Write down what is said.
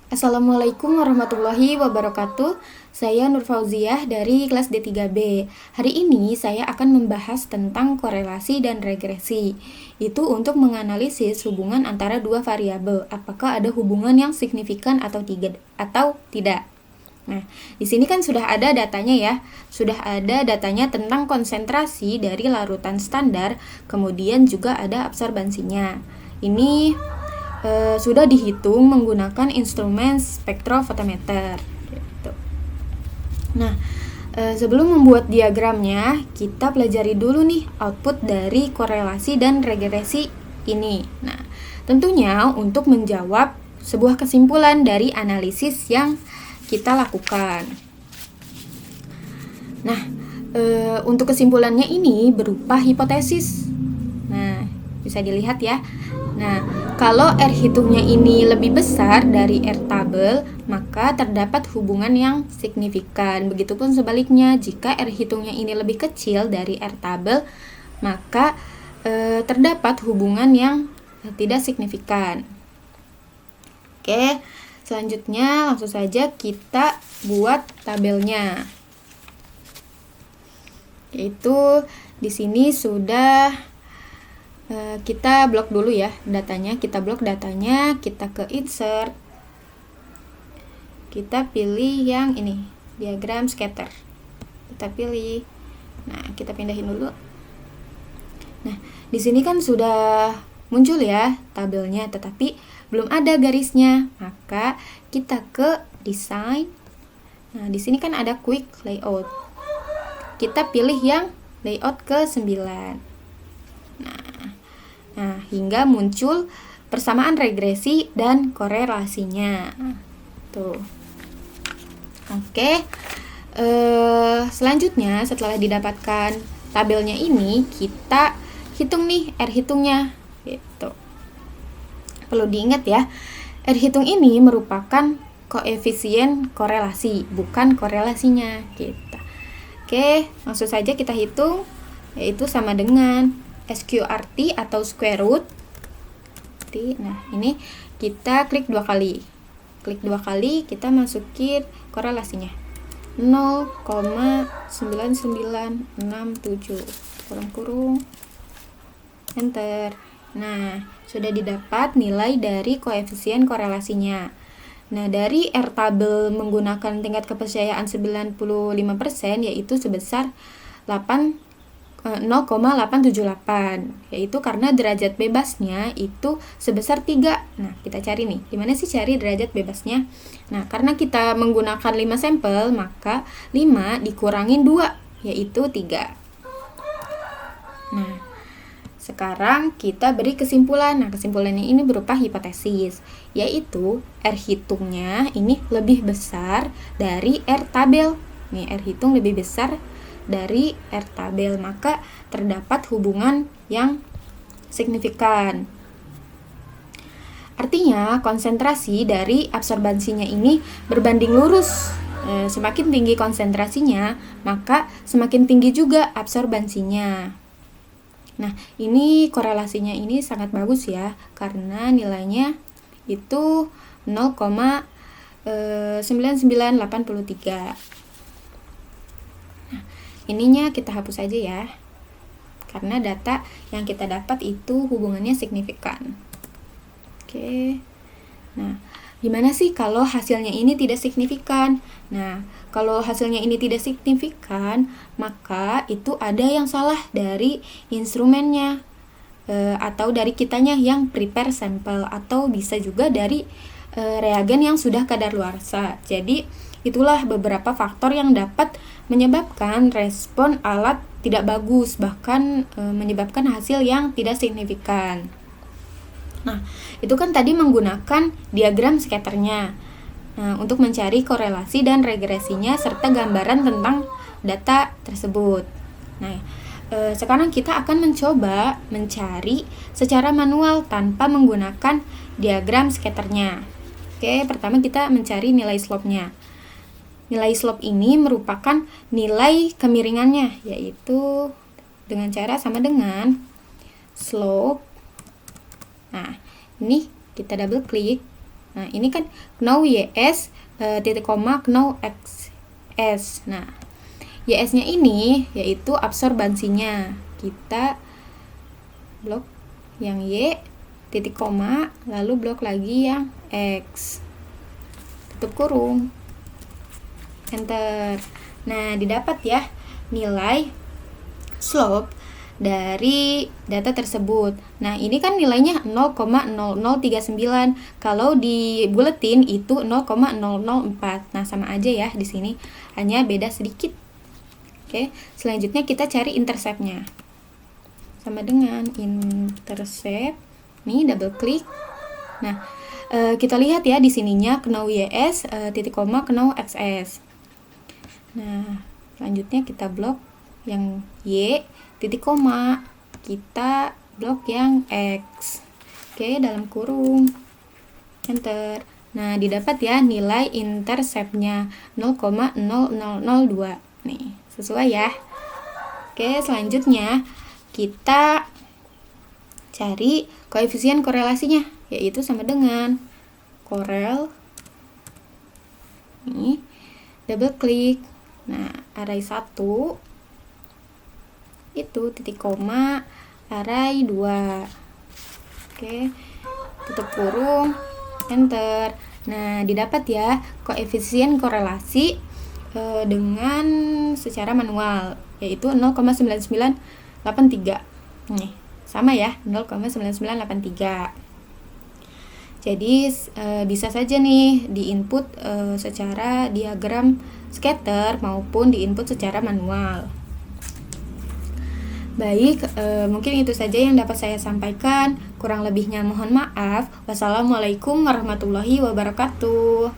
Assalamualaikum warahmatullahi wabarakatuh. Saya Nur Fauziah dari kelas D3B. Hari ini saya akan membahas tentang korelasi dan regresi. Itu untuk menganalisis hubungan antara dua variabel. Apakah ada hubungan yang signifikan atau tidak. Nah, di sini kan sudah ada datanya ya. Sudah ada datanya tentang konsentrasi dari larutan standar, kemudian juga ada absorbansinya. Ini sudah dihitung menggunakan instrumen spektrofotometer gitu. Nah, sebelum membuat diagramnya, kita pelajari dulu nih output dari korelasi dan regresi ini. Nah, tentunya untuk menjawab sebuah kesimpulan dari analisis yang kita lakukan. Nah, untuk kesimpulannya ini berupa hipotesis. Nah, bisa dilihat ya. Nah, kalau R hitungnya ini lebih besar dari R tabel, maka terdapat hubungan yang signifikan. Begitupun sebaliknya, jika R hitungnya ini lebih kecil dari R tabel, maka terdapat hubungan yang tidak signifikan. Oke, selanjutnya langsung saja kita buat tabelnya. Yaitu di sini sudah kita blok dulu ya datanya, kita blok datanya, kita ke insert, kita pilih yang ini, diagram scatter, kita pilih. Nah, kita pindahin dulu. Nah, di sini kan sudah muncul ya tabelnya, tetapi belum ada garisnya, maka kita ke design. Nah, di sini kan ada quick layout, kita pilih yang layout ke 9. Nah, hingga muncul persamaan regresi dan korelasinya. Tuh. Oke. Selanjutnya setelah didapatkan tabelnya ini, kita hitung nih R hitungnya. Gitu. Perlu diingat ya, R hitung ini merupakan koefisien korelasi, bukan korelasinya. Gitu. Oke, langsung saja kita hitung, yaitu sama dengan SQRT atau square root. Nah, ini kita klik 2 kali. Klik 2 kali, kita masukin korelasinya. 0,9967 kurung-kurung enter. Nah, sudah didapat nilai dari koefisien korelasinya. Nah, dari R tabel menggunakan tingkat kepercayaan 95%, yaitu sebesar 0,878, yaitu karena derajat bebasnya itu sebesar 3. Nah, kita cari nih, gimana sih cari derajat bebasnya? Nah, karena kita menggunakan 5 sampel, maka 5 dikurangin 2, yaitu 3. Nah, sekarang kita beri kesimpulan. Nah, kesimpulannya ini berupa hipotesis, yaitu R hitungnya ini lebih besar dari R tabel. Nih, R hitung lebih besar dari R tabel, maka terdapat hubungan yang signifikan. Artinya konsentrasi dari absorbansinya ini berbanding lurus. Semakin tinggi konsentrasinya, maka semakin tinggi juga absorbansinya. Nah, ini korelasinya ini sangat bagus ya, karena nilainya itu 0,9983. Ininya kita hapus aja ya, karena data yang kita dapat itu hubungannya signifikan. Oke. Nah, gimana sih kalau hasilnya ini tidak signifikan? Nah, kalau hasilnya ini tidak signifikan, maka itu ada yang salah dari instrumennya, atau dari kitanya yang prepare sampel, atau bisa juga dari reagen yang sudah kadaluarsa. Jadi itulah beberapa faktor yang dapat menyebabkan respon alat tidak bagus, bahkan menyebabkan hasil yang tidak signifikan. Nah, itu kan tadi menggunakan diagram scatternya. Nah, untuk mencari korelasi dan regresinya serta gambaran tentang data tersebut. Nah, sekarang kita akan mencoba mencari secara manual tanpa menggunakan diagram scatternya. Oke, pertama kita mencari nilai slope-nya. Nilai slope ini merupakan nilai kemiringannya, yaitu dengan cara sama dengan slope. Nah, ini kita double klik. Nah, ini kan know YS titik koma know XS. Nah, YS-nya ini yaitu absorbansinya. Kita blok yang Y titik koma, lalu blok lagi yang X. Tutup kurung. Enter. Nah, didapat ya nilai slope dari data tersebut. Nah, ini kan nilainya 0,0039. Kalau di buletin itu 0,004. Nah, sama aja ya di sini, hanya beda sedikit. Oke, selanjutnya kita cari intercept-nya. Sama dengan intercept. Nih, double klik. Nah, kita lihat ya di sininya know YS titik koma know XS. Nah, selanjutnya kita blok yang Y titik koma, kita blok yang X. Oke, dalam kurung. Enter. Nah, didapat ya nilai intercept-nya 0,0002. Nih, sesuai ya. Oke, selanjutnya kita cari koefisien korelasinya, yaitu sama dengan korel. Nih, double klik. Nah, array 1 itu titik koma, array 2. Oke, tutup kurung, enter. Nah, didapat ya koefisien korelasi dengan secara manual, yaitu 0,9983. Nih, sama ya, 0,9983. Jadi bisa saja nih diinput secara diagram scatter maupun diinput secara manual. Baik, mungkin itu saja yang dapat saya sampaikan. Kurang lebihnya mohon maaf. Wassalamualaikum warahmatullahi wabarakatuh.